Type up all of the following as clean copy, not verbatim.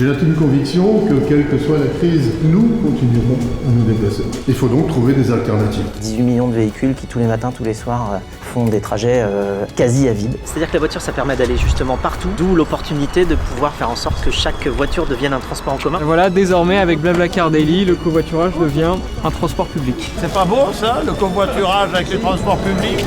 J'ai l'intime conviction que, quelle que soit la crise, nous continuerons à nous déplacer. Il faut donc trouver des alternatives. 18 millions de véhicules qui tous les matins, tous les soirs font des trajets quasi à vide. C'est-à-dire que la voiture, ça permet d'aller justement partout, d'où l'opportunité de pouvoir faire en sorte que chaque voiture devienne un transport en commun. Et voilà, désormais avec BlaBlaCar Daily, le covoiturage devient un transport public. C'est pas beau ça, le covoiturage avec les transports publics?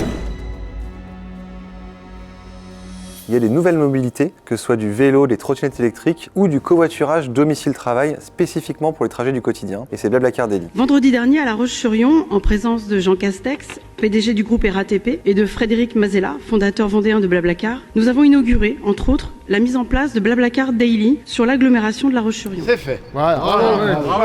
Il y a des nouvelles mobilités, que ce soit du vélo, des trottinettes électriques ou du covoiturage domicile-travail spécifiquement pour les trajets du quotidien. Et c'est BlaBlaCar Daily. Vendredi dernier à La Roche-sur-Yon, en présence de Jean Castex, PDG du groupe RATP, et de Frédéric Mazella, fondateur vendéen de BlaBlaCar, nous avons inauguré, entre autres, la mise en place de BlaBlaCar Daily sur l'agglomération de La Roche-sur-Yon. C'est fait. Voilà. Bravo.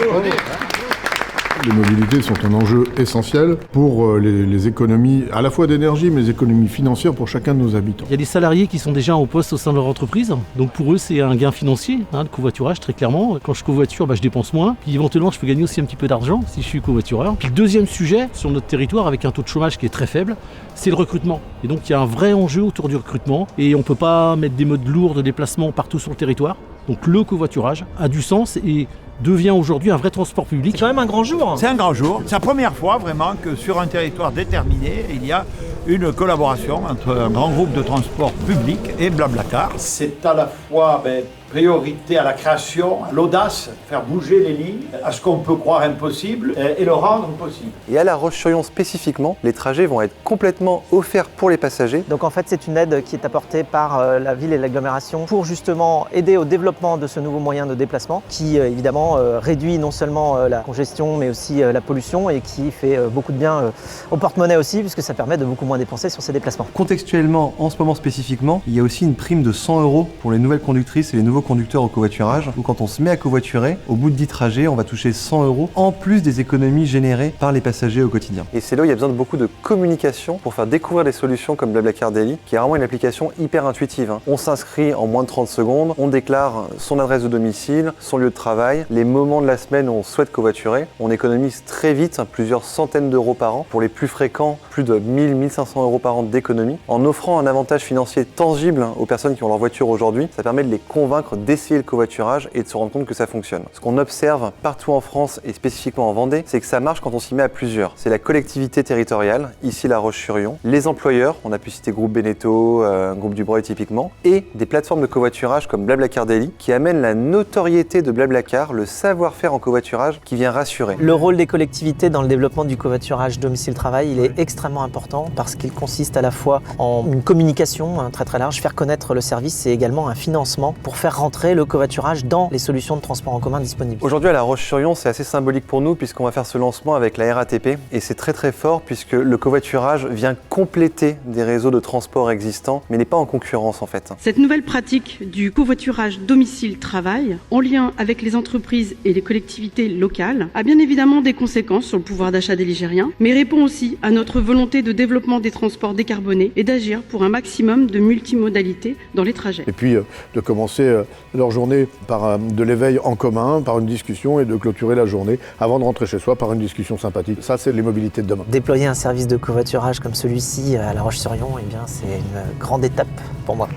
Les mobilités sont un enjeu essentiel pour les économies, à la fois d'énergie, mais les économies financières pour chacun de nos habitants. Il y a des salariés qui sont déjà en poste au sein de leur entreprise, donc pour eux c'est un gain financier, le covoiturage très clairement. Quand je covoiture, je dépense moins, puis éventuellement je peux gagner aussi un petit peu d'argent si je suis covoitureur. Puis le deuxième sujet sur notre territoire avec un taux de chômage qui est très faible, c'est le recrutement. Et donc il y a un vrai enjeu autour du recrutement et on ne peut pas mettre des modes lourds de déplacement partout sur le territoire. Donc le covoiturage a du sens et devient aujourd'hui un vrai transport public. C'est quand même un grand jour. C'est un grand jour. C'est la première fois vraiment que sur un territoire déterminé, il y a une collaboration entre un grand groupe de transport public et BlaBlaCar. C'est à la fois priorité à la création, à l'audace, faire bouger les lignes, à ce qu'on peut croire impossible et le rendre possible. Et à La Roche-sur-Yon spécifiquement, les trajets vont être complètement offerts pour les passagers. Donc en fait, c'est une aide qui est apportée par la ville et l'agglomération pour justement aider au développement de ce nouveau moyen de déplacement qui évidemment réduit non seulement la congestion mais aussi la pollution et qui fait beaucoup de bien au porte-monnaie aussi puisque ça permet de beaucoup moins dépenser sur ces déplacements. Contextuellement, en ce moment spécifiquement, il y a aussi une prime de 100 € pour les nouvelles conductrices et les nouveaux conducteurs au covoiturage, où quand on se met à covoiturer, au bout de 10 trajets, on va toucher 100 € en plus des économies générées par les passagers au quotidien. Et c'est là où il y a besoin de beaucoup de communication pour faire découvrir des solutions comme BlaBlaCar Daily, qui est vraiment une application hyper intuitive. On s'inscrit en moins de 30 secondes, on déclare son adresse de domicile, son lieu de travail, les moments de la semaine où on souhaite covoiturer. On économise très vite plusieurs centaines d'euros par an. Pour les plus fréquents, plus de 1000-1500 € par an d'économie. En offrant un avantage financier tangible aux personnes qui ont leur voiture aujourd'hui, ça permet de les convaincre d'essayer le covoiturage et de se rendre compte que ça fonctionne. Ce qu'on observe partout en France et spécifiquement en Vendée, c'est que ça marche quand on s'y met à plusieurs. C'est la collectivité territoriale, ici La Roche-sur-Yon, les employeurs, on a pu citer Groupe Beneteau, Groupe Dubreuil typiquement, et des plateformes de covoiturage comme BlaBlaCar Daily qui amènent la notoriété de BlaBlaCar, le savoir-faire en covoiturage qui vient rassurer. Le rôle des collectivités dans le développement du covoiturage domicile-travail, il est extrêmement important parce qu'il consiste à la fois en une communication très très large, faire connaître le service et également un financement pour faire rentrer le covoiturage dans les solutions de transport en commun disponibles. Aujourd'hui à La Roche-sur-Yon, c'est assez symbolique pour nous puisqu'on va faire ce lancement avec la RATP et c'est très très fort puisque le covoiturage vient compléter des réseaux de transport existants mais n'est pas en concurrence en fait. Cette nouvelle pratique du covoiturage domicile-travail, en lien avec les entreprises et les collectivités locales, a bien évidemment des conséquences sur le pouvoir d'achat des Ligériens, mais répond aussi à notre volonté de développement des transports décarbonés et d'agir pour un maximum de multimodalité dans les trajets. Et puis de commencer leur journée par de l'éveil en commun, par une discussion et de clôturer la journée avant de rentrer chez soi par une discussion sympathique. Ça, c'est les mobilités de demain. Déployer un service de covoiturage comme celui-ci à La Roche-sur-Yon, eh bien, c'est une grande étape pour moi.